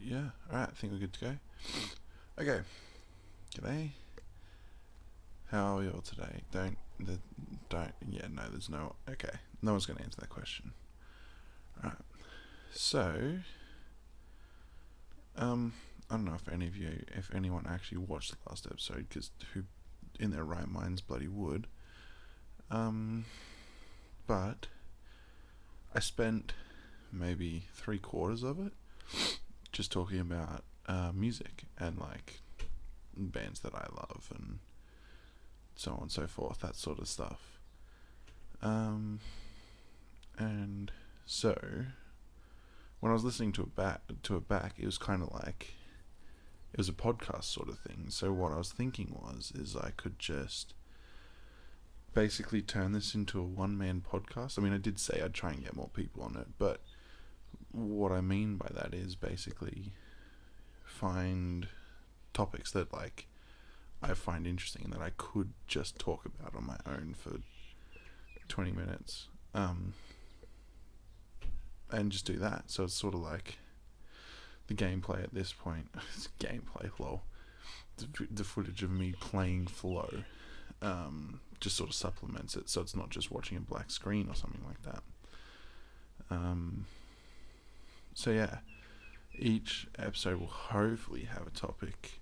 Yeah, alright, I think we're good to go. Okay, g'day. How are you all today? There's no, okay. No one's going to answer that question. Alright, so, I don't know if anyone actually watched the last episode, because who in their right minds bloody would. But I spent maybe 3/4 of it just talking about music and like bands that I love and so on and so forth, that sort of stuff. And so when I was listening to it back, it was kind of like it was a podcast sort of thing. So what I was thinking is I could just basically turn this into a one-man podcast. I mean, I did say I'd try and get more people on it, but what I mean by that is basically find topics that like I find interesting and that I could just talk about on my own for 20 minutes, and just do that. So it's sort of like the gameplay at this point. It's gameplay, lol. The footage of me playing Flow just sort of supplements it, so it's not just watching a black screen or something like that. So yeah, each episode will hopefully have a topic.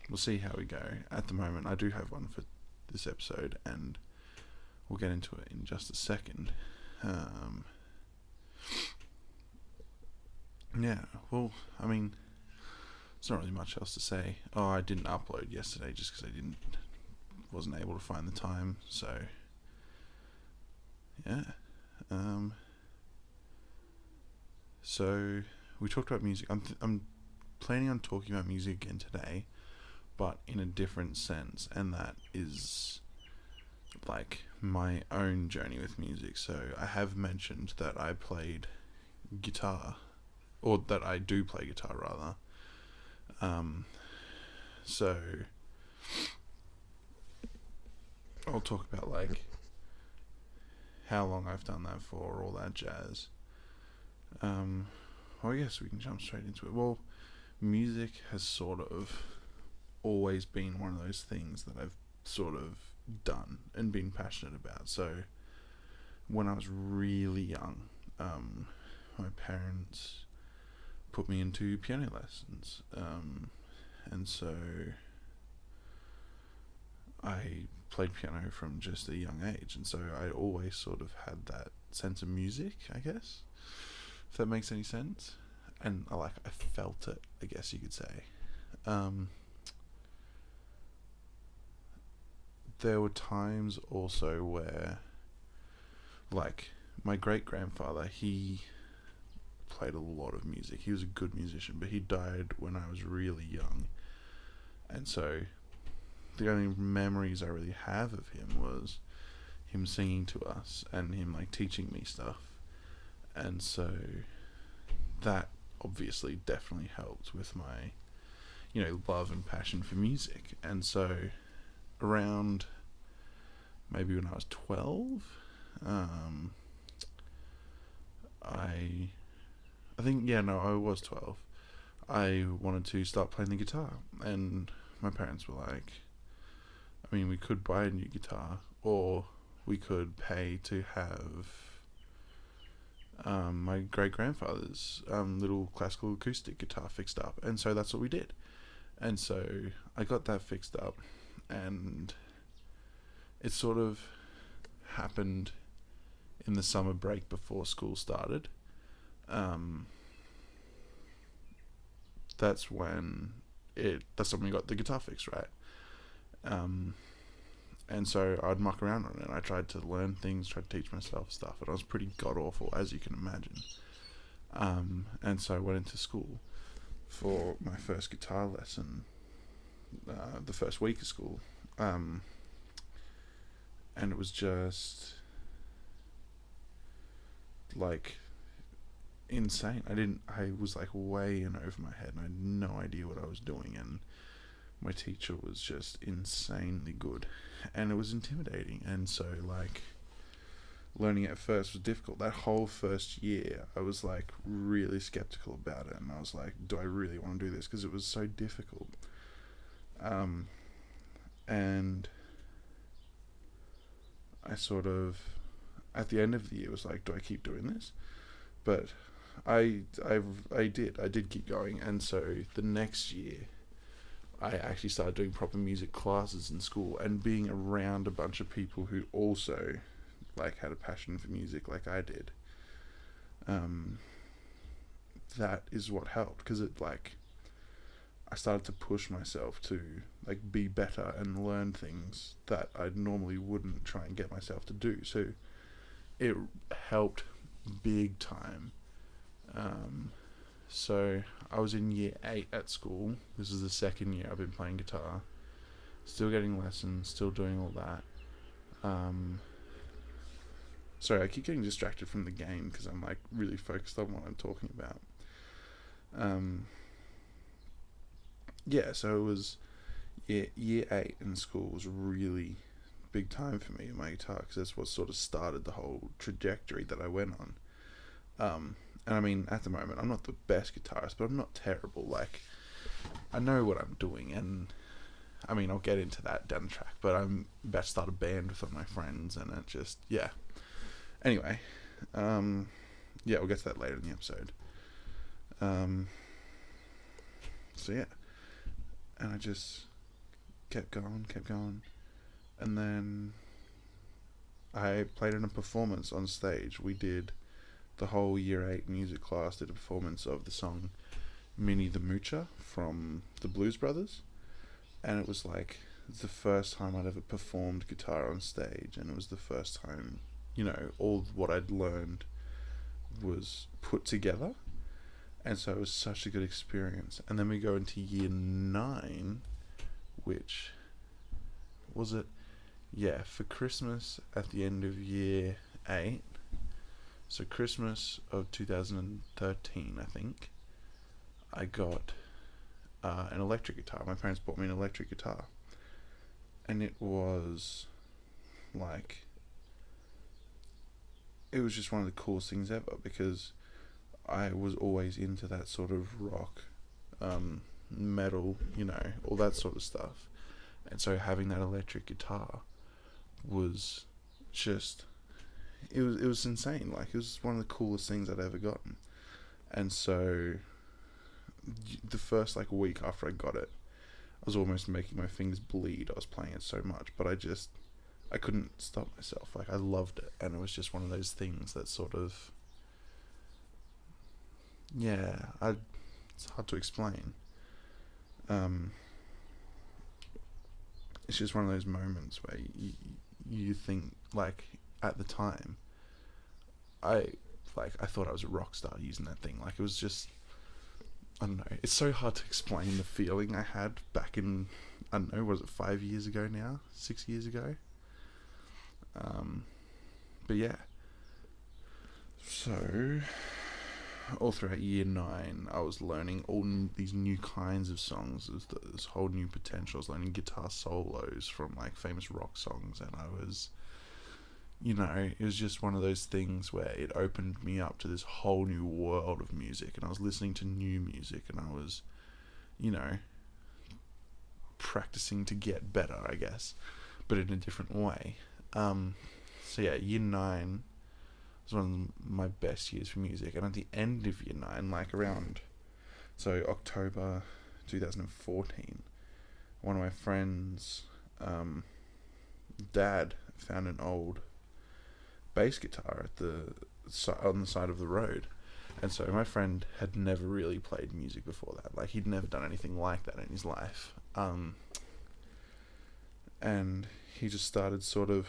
We'll see how we go. At the moment, I do have one for this episode, and we'll get into it in just a second. Yeah, well, I mean, there's not really much else to say. Oh, I didn't upload yesterday just because I wasn't able to find the time. So, yeah. So we talked about music. I'm planning on talking about music again today, but in a different sense, and that is like my own journey with music. So I have mentioned that I played guitar, or that I do play guitar rather. So I'll talk about like how long I've done that for, all that jazz. Well, I guess we can jump straight into it. Well, music has sort of always been one of those things that I've sort of done and been passionate about. So when I was really young, my parents put me into piano lessons, and so I played piano from just a young age, and so I always sort of had that sense of music, I guess, if that makes any sense. And I felt it, I guess you could say. There were times also where, like, my great-grandfather, he played a lot of music. He was a good musician, but he died when I was really young. And so the only memories I really have of him was him singing to us and him, like, teaching me stuff. And so that obviously definitely helped with my, love and passion for music. And so around maybe when I was 12, I was 12. I wanted to start playing the guitar, and my parents were like, I mean, we could buy a new guitar, or we could pay to have my great-grandfather's little classical acoustic guitar fixed up. And so that's what we did. And so I got that fixed up, and it sort of happened in the summer break before school started. That's when we got the guitar fixed, right? And so I'd muck around on it. I tried to learn things, tried to teach myself stuff, and I was pretty god-awful, as you can imagine. And so I went into school for my first guitar lesson, the first week of school. And it was just, like, insane. I was, like, way in over my head, and I had no idea what I was doing, and my teacher was just insanely good, and it was intimidating. And so, like, learning it at first was difficult. That whole first year, I was like really skeptical about it, and I was like, do I really want to do this? Because it was so difficult. And I sort of, at the end of the year, was like, do I keep doing this? But I did keep going, and so the next year, I actually started doing proper music classes in school, and being around a bunch of people who also like had a passion for music like I did. That is what helped, because it like I started to push myself to like be better and learn things that I normally wouldn't try and get myself to do. So it helped big time. So I was in year 8 at school. This is the second year I've been playing guitar. Still getting lessons, still doing all that. Sorry, I keep getting distracted from the game because I'm like really focused on what I'm talking about. Yeah, so it was year 8 in school was really big time for me in my guitar, because that's what sort of started the whole trajectory that I went on. And I mean, at the moment, I'm not the best guitarist, but I'm not terrible. Like, I know what I'm doing, and I mean, I'll get into that down the track, but I'm about to start a band with all my friends, and it just, yeah. Anyway, yeah, we'll get to that later in the episode. So yeah, and I just kept going, and then I played in a performance on stage. We did the whole year 8 music class did a performance of the song Minnie the Moocher from the Blues Brothers, and it was like the first time I'd ever performed guitar on stage, and it was the first time, you know, all what I'd learned was put together, and so it was such a good experience. And then we go into year 9, which was it, yeah, for Christmas at the end of year 8. So Christmas of 2013, I think, I got an electric guitar. My parents bought me an electric guitar, and it was like, it was just one of the coolest things ever, because I was always into that sort of rock, metal, you know, all that sort of stuff. And so having that electric guitar was just, it was insane. Like, it was one of the coolest things I'd ever gotten. And so the first like week after I got it, I was almost making my fingers bleed. I was playing it so much, but I couldn't stop myself. Like, I loved it, and it was just one of those things that sort of, yeah, it's hard to explain. It's just one of those moments where you think, like, at the time, I thought I was a rock star using that thing. Like, it was just, I don't know. It's so hard to explain the feeling I had back in, I don't know, was it 5 years ago now? 6 years ago? But yeah. So, all throughout year 9, I was learning all these new kinds of songs. This whole new potential. I was learning guitar solos from like famous rock songs, and I was, you know, it was just one of those things where it opened me up to this whole new world of music, and I was listening to new music, and I was, you know, practicing to get better, I guess, but in a different way. So yeah, year 9 was one of my best years for music, and at the end of year 9, like around, so October 2014, one of my friends' dad found an old bass guitar on the side of the road, and so my friend had never really played music before that. Like, he'd never done anything like that in his life, and he just started sort of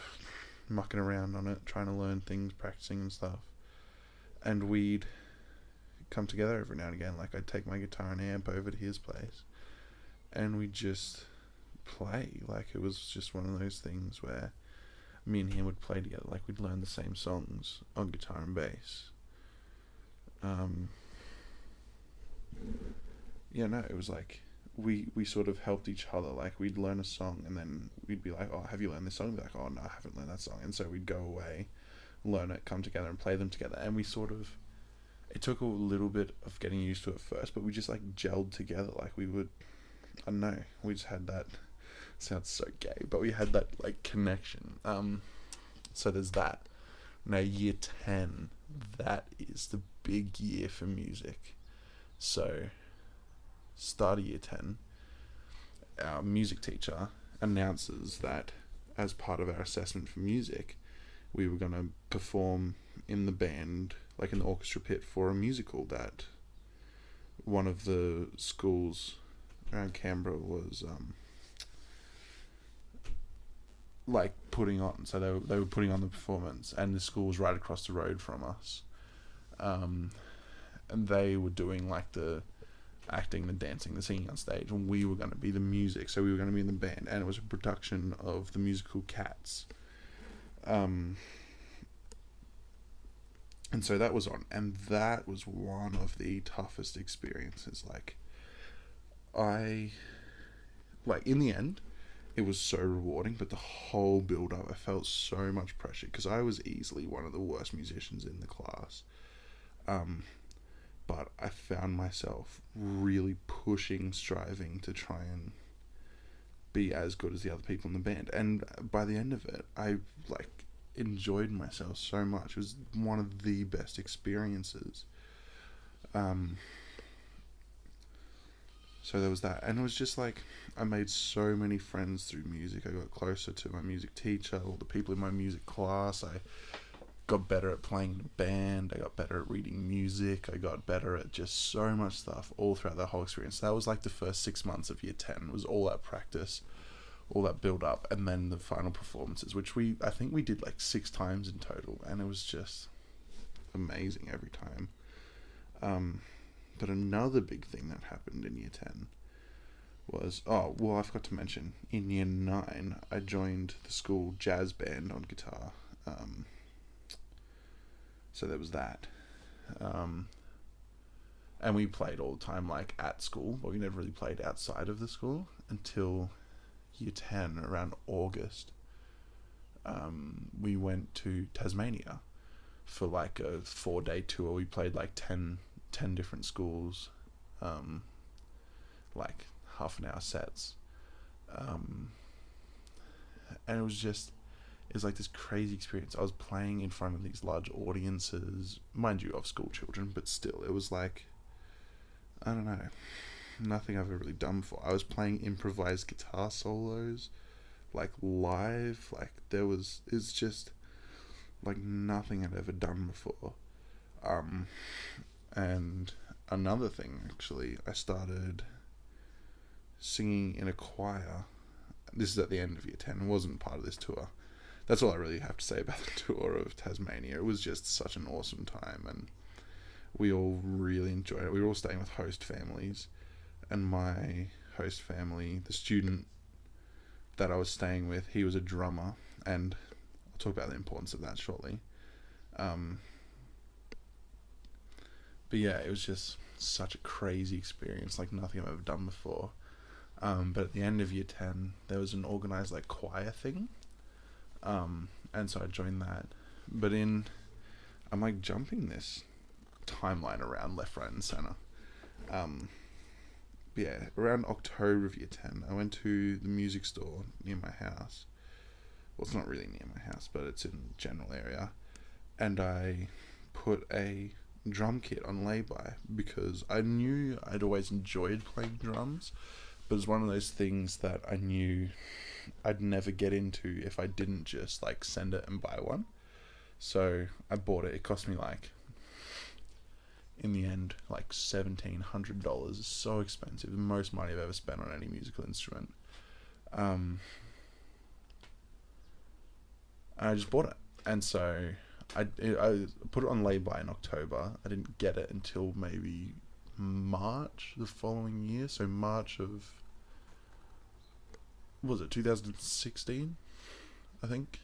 mucking around on it, trying to learn things, practicing and stuff. And we'd come together every now and again. Like, I'd take my guitar and amp over to his place, and we'd just play. Like, it was just one of those things where me and him would play together. Like, we'd learn the same songs on guitar and bass. Yeah, no, it was like, we sort of helped each other. Like, we'd learn a song, and then we'd be like, oh, have you learned this song? We'd be like, oh no, I haven't learned that song. And so we'd go away, learn it, come together and play them together. And we sort of, it took a little bit of getting used to it first, but we just like gelled together. Like we would, I don't know, we just had that, sounds so gay, but we had that like connection. So there's that. Now year 10, that is the big year for music. So start of year 10, our music teacher announces that as part of our assessment for music, we were going to perform in the band, like in the orchestra pit, for a musical that one of the schools around Canberra was like putting on. So they were putting on the performance, and the school was right across the road from us, and they were doing like the acting, the dancing, the singing on stage, and we were going to be the music. So we were going to be in the band, and it was a production of the musical Cats. And so that was on, and that was one of the toughest experiences. Like in the end, it was so rewarding, but the whole build up, I felt so much pressure because I was easily one of the worst musicians in the class. But I found myself really pushing, striving to try and be as good as the other people in the band. And by the end of it, I enjoyed myself so much. It was one of the best experiences. So there was that, and it was just like I made so many friends through music. I got closer to my music teacher, all the people in my music class. I got better at playing in a band. I got better at reading music. I got better at just so much stuff all throughout that whole experience. That was like the first 6 months of year 10. Was all that practice, all that build up, and then the final performances, which I think we did like 6 times in total, and it was just amazing every time. But another big thing that happened in year 10 was, I forgot to mention, in year 9, I joined the school jazz band on guitar. So there was that. And we played all the time, like at school, but we never really played outside of the school until year 10, around August. We went to Tasmania for like a 4-day tour. We played like 10 different schools, like half an hour sets, and it was like this crazy experience. I was playing in front of these large audiences, mind you, of school children, but still, it was like, I don't know, nothing I've ever really done before. I was playing improvised guitar solos, like live, like it's just like nothing I'd ever done before. And another thing, actually, I started singing in a choir. This is at the end of year 10. It wasn't part of this tour. That's all I really have to say about the tour of Tasmania. It was just such an awesome time, and we all really enjoyed it. We were all staying with host families, and my host family, the student that I was staying with, he was a drummer, and I'll talk about the importance of that shortly. But yeah, it was just such a crazy experience, like nothing I've ever done before. But at the end of year 10, there was an organised like choir thing. And so I joined that. But I'm like jumping this timeline around left, right and centre. Yeah, around October of year 10, I went to the music store near my house. Well, it's not really near my house, but it's in the general area. And I put a drum kit on lay-by because I knew I'd always enjoyed playing drums, but it's one of those things that I knew I'd never get into if I didn't just like send it and buy one. So I bought it. It cost me like, in the end, like $1,700. It's so expensive, the most money I've ever spent on any musical instrument. I just bought it, and so I put it on lay-by in October. I didn't get it until maybe March the following year. So March of, what was it, 2016? I think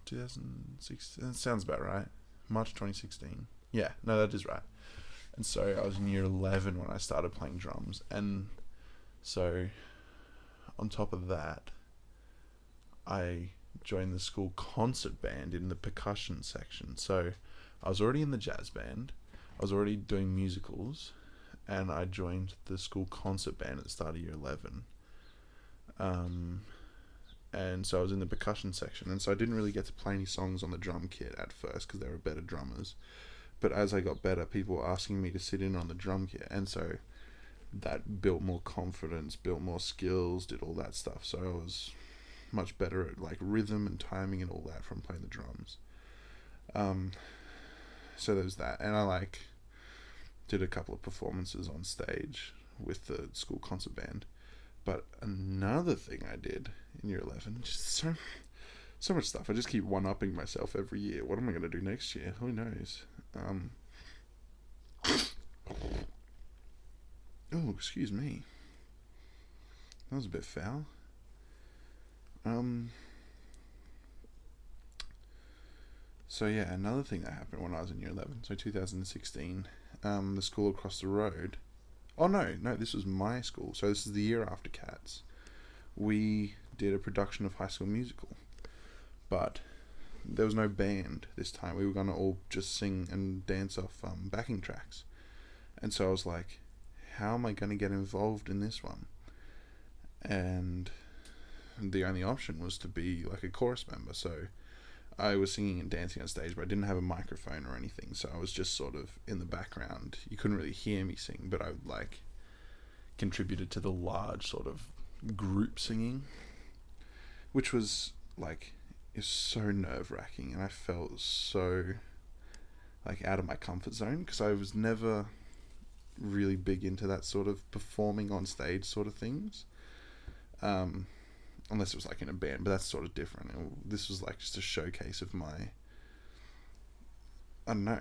2016. That sounds about right. March 2016. Yeah, no, that is right. And so I was in year 11 when I started playing drums, and so on top of that, I join the school concert band in the percussion section. So I was already in the jazz band, I was already doing musicals, and I joined the school concert band at the start of year 11. Um, and so I was in the percussion section, and so I didn't really get to play any songs on the drum kit at first because they were better drummers. But as I got better, people were asking me to sit in on the drum kit, and so that built more confidence, built more skills, did all that stuff. So I was much better at like rhythm and timing and all that from playing the drums. Um, so there's that, and I like did a couple of performances on stage with the school concert band. But another thing I did in year 11, just so much stuff. I just keep one-upping myself every year. What am I going to do next year? Who knows? Oh, excuse me. That was a bit foul. So yeah, another thing that happened when I was in year 11, so 2016, the school across the road. Oh no, this was my school. So this is the year after Cats. We did a production of High School Musical, but there was no band this time. We were gonna all just sing and dance off backing tracks, and so I was like, how am I gonna get involved in this one? And the only option was to be like a chorus member. So I was singing and dancing on stage, but I didn't have a microphone or anything, so I was just sort of in the background. You couldn't really hear me sing, but I would like contributed to the large sort of group singing, which was like, is so nerve-wracking, and I felt so like out of my comfort zone because I was never really big into that sort of performing on stage sort of things. Unless it was like in a band, but that's sort of different. This was like just a showcase of my, I don't know,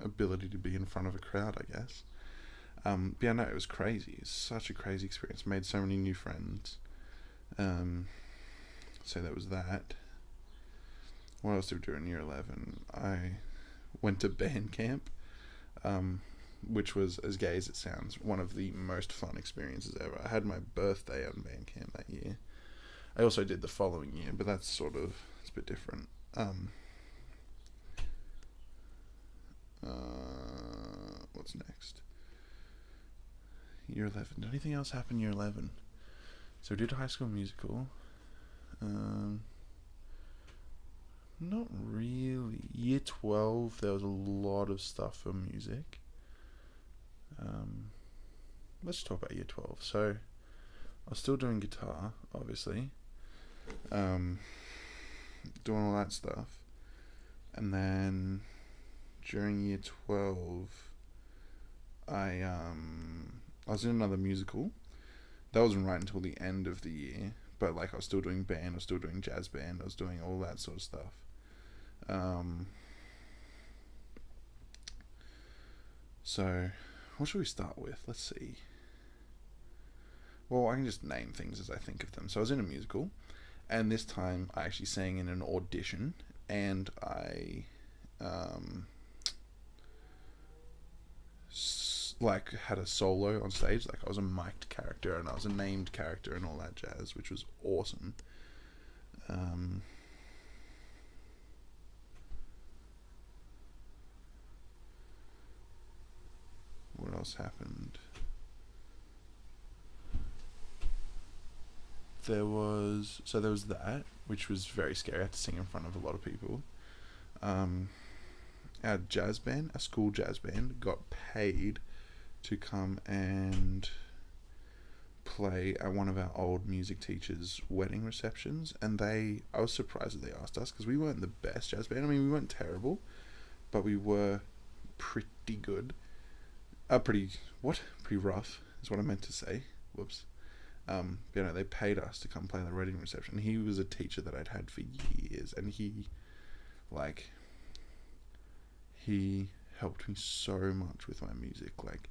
ability to be in front of a crowd, I guess. But yeah, no, it was crazy. It's such a crazy experience. Made so many new friends. So that was that. What else did we do in year 11? I went to band camp, which was, as gay as it sounds, one of the most fun experiences ever. I had my birthday on band camp that year. I also did the following year, but that's sort of, it's a bit different. What's next? Year 11. Did anything else happen year 11? So we did High School Musical. Not really. Year 12, there was a lot of stuff for music. Let's talk about year 12. So I was still doing guitar, obviously. Doing all that stuff. And then during year 12, I was in another musical. That wasn't right until the end of the year, but like I was still doing band, I was still doing jazz band, I was doing all that sort of stuff. So what should we start with? Let's see. Well, I can just name things as I think of them. So I was in a musical, and this time I actually sang in an audition, and I like had a solo on stage. Like I was a mic'd character and I was a named character and all that jazz, which was awesome. What else happened? There was that, which was very scary. I had to sing in front of a lot of people. Our jazz band, our school jazz band, got paid to come and play at one of our old music teachers' wedding receptions, and I was surprised that they asked us because we weren't the best jazz band. I mean, we weren't terrible, but we were pretty good. Pretty rough is what I meant to say. Whoops. They paid us to come play the wedding reception. He was a teacher that I'd had for years, and he helped me so much with my music. Like,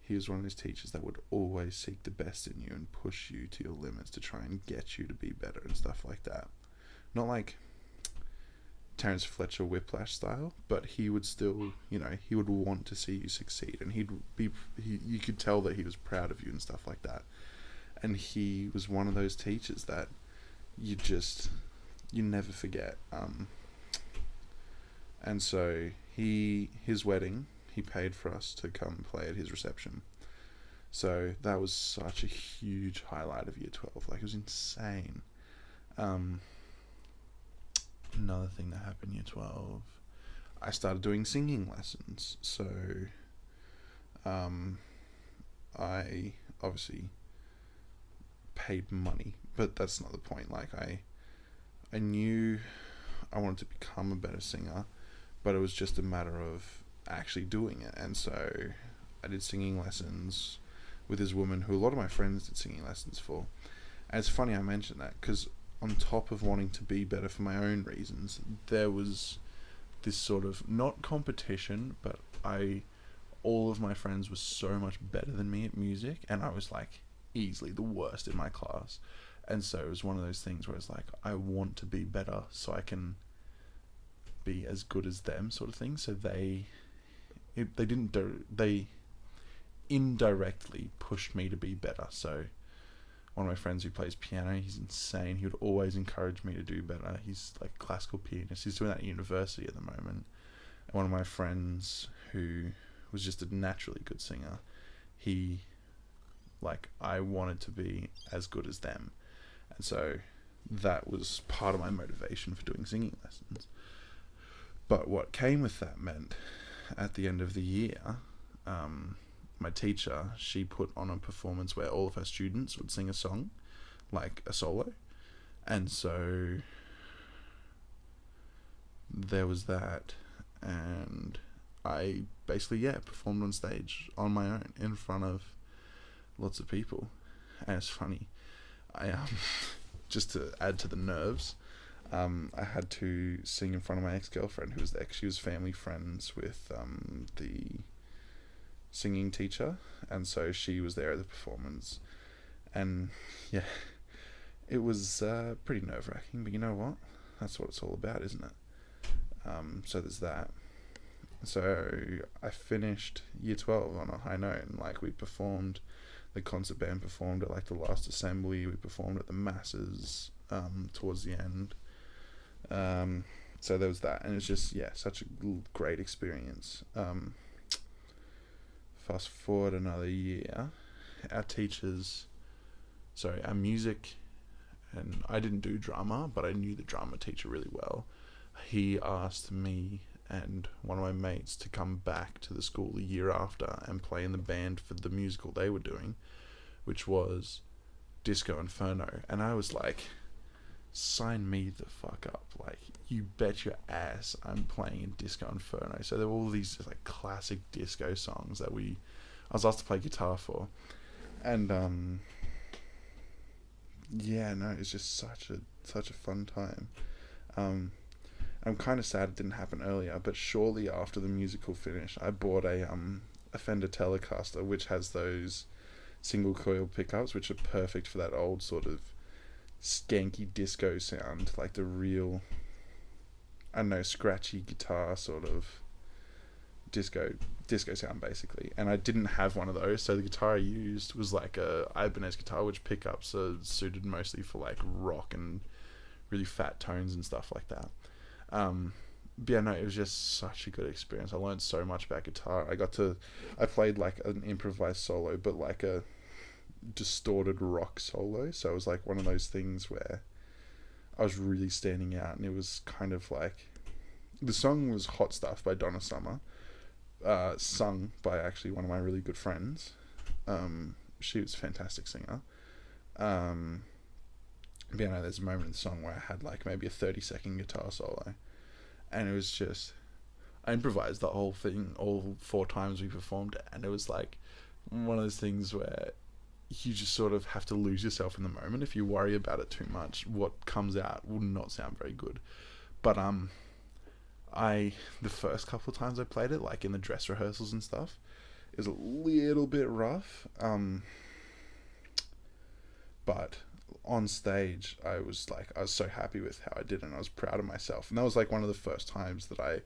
he was one of those teachers that would always seek the best in you and push you to your limits to try and get you to be better and stuff like that. Not like Terrence Fletcher Whiplash style, but he would still, he would want to see you succeed, and you could tell that he was proud of you and stuff like that. And he was one of those teachers that you just, you never forget. And so his wedding, he paid for us to come play at his reception. So that was such a huge highlight of year 12. Like, it was insane. Um, Another thing that happened year 12, I started doing singing lessons. So I obviously paid money, but that's not the point. Like, I knew I wanted to become a better singer, but it was just a matter of actually doing it. And so I did singing lessons with this woman who a lot of my friends did singing lessons for. And it's funny I mentioned that, because on top of wanting to be better for my own reasons, there was this sort of, not competition, but all of my friends were so much better than me at music, and I was like easily the worst in my class. And so it was one of those things where it's like, I want to be better so I can be as good as them, sort of thing. So they indirectly pushed me to be better. So one of my friends who plays piano, he's insane. He would always encourage me to do better. He's like a classical pianist. He's doing that at university at the moment. And one of my friends who was just a naturally good singer, I wanted to be as good as them. And so that was part of my motivation for doing singing lessons. But what came with that meant, at the end of the year, my teacher, she put on a performance where all of her students would sing a song, like a solo. And so there was that, and I basically, performed on stage on my own in front of lots of people. And it's funny, I just to add to the nerves, I had to sing in front of my ex-girlfriend who was there. She was family friends with the singing teacher, and so she was there at the performance. And it was pretty nerve-wracking, but you know what? That's what it's all about, isn't it? So there's that. So I finished year 12 on a high note, and like, we performed, the concert band performed at like the last assembly, we performed at the masses towards the end. So there was that, and it's just such a great experience. Fast forward another year, our music, and I didn't do drama, but I knew the drama teacher really well. He asked me and one of my mates to come back to the school the year after and play in the band for the musical they were doing, which was Disco Inferno. And I was like, sign me the fuck up. Like, you bet your ass I'm playing in Disco Inferno. So there were all these like classic disco songs that I was asked to play guitar for. And it's just such a fun time. I'm kind of sad it didn't happen earlier, but shortly after the musical finished, I bought a Fender Telecaster, which has those single coil pickups, which are perfect for that old sort of skanky disco sound, like the real, I don't know, scratchy guitar sort of disco sound, basically. And I didn't have one of those, so the guitar I used was like a Ibanez guitar, which pickups are suited mostly for like rock and really fat tones and stuff like that. It was just such a good experience. I learned so much about guitar. I played like an improvised solo, but like a distorted rock solo. So it was like one of those things where I was really standing out, and it was kind of like, the song was Hot Stuff by Donna Summer, sung by actually one of my really good friends. She was a fantastic singer. There's a moment in the song where I had like maybe a 30-second guitar solo, and it was just, I improvised the whole thing all 4 times we performed, and it was like one of those things where you just sort of have to lose yourself in the moment. If you worry about it too much, what comes out will not sound very good. But the first couple of times I played it, like in the dress rehearsals and stuff, it was a little bit rough. But on stage, I was so happy with how I did, and I was proud of myself. And that was like one of the first times that I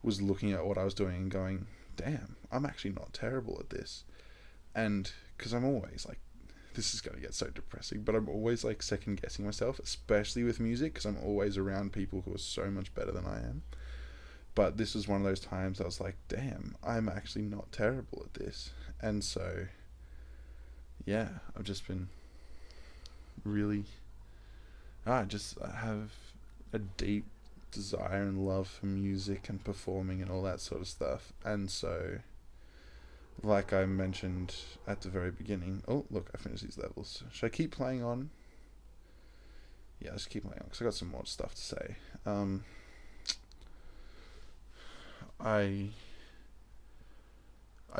was looking at what I was doing and going, damn, I'm actually not terrible at this. And because I'm always like, this is gonna get so depressing, but I'm always like second guessing myself, especially with music, because I'm always around people who are so much better than I am. But this was one of those times I was like, damn, I'm actually not terrible at this. And so, yeah, I've just been really, I have a deep desire and love for music and performing and all that sort of stuff. And so, like I mentioned at the very beginning, oh, look, I finished these levels. Should I keep playing on? Yeah, let's keep playing on, because I got some more stuff to say. I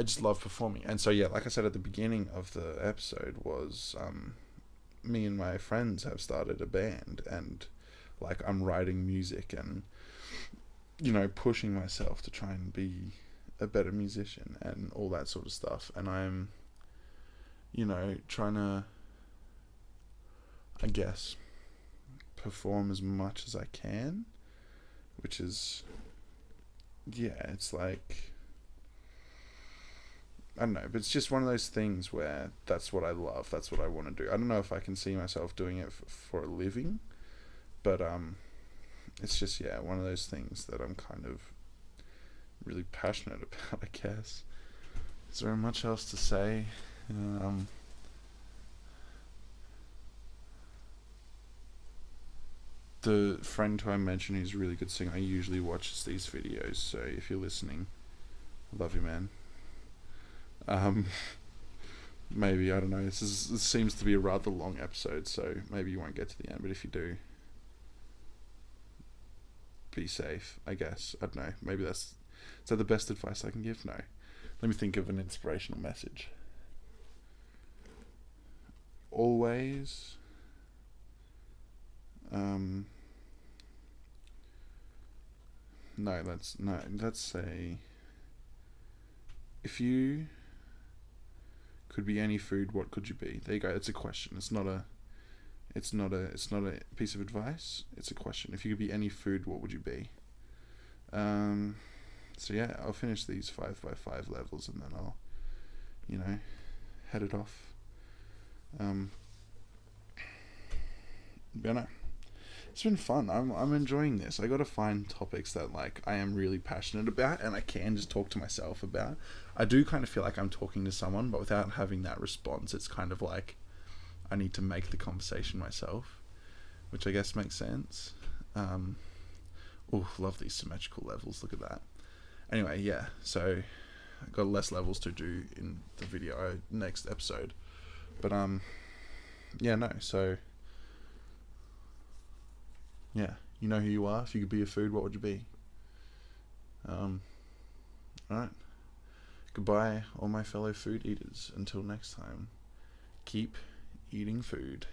just love performing. And so, yeah, like I said at the beginning of the episode, was me and my friends have started a band, and like I'm writing music and, you know, pushing myself to try and be a better musician and all that sort of stuff. And I'm, you know, trying to, I guess, perform as much as I can, which is, yeah, it's like, I don't know, but it's just one of those things where that's what I love, that's what I want to do. I don't know if I can see myself doing it for a living, but it's just, yeah, one of those things that I'm kind of really passionate about, I guess. Is there much else to say? The friend who I mentioned who's a really good singer usually watches these videos, so if you're listening, I love you, man. Maybe, I don't know, this seems to be a rather long episode, so maybe you won't get to the end, but if you do, be safe, I guess. I don't know, maybe is that the best advice I can give? No. Let me think of an inspirational message. Always, let's say, if you could be any food, what could you be? There you go. It's a question. It's not a piece of advice. It's a question. If you could be any food, what would you be? So yeah, I'll finish these 5x5 levels and then I'll, you know, head it off. But no, it's been fun. I'm enjoying this. I got to find topics that like I am really passionate about and I can just talk to myself about. I do kind of feel like I'm talking to someone, but without having that response, it's kind of like I need to make the conversation myself, which I guess makes sense. Love these symmetrical levels. Look at that. Anyway, yeah. So I got less levels to do in the video next episode, but yeah, no. So yeah, you know who you are. If you could be a food, what would you be? Alright. Goodbye, all my fellow food eaters. Until next time, keep eating food.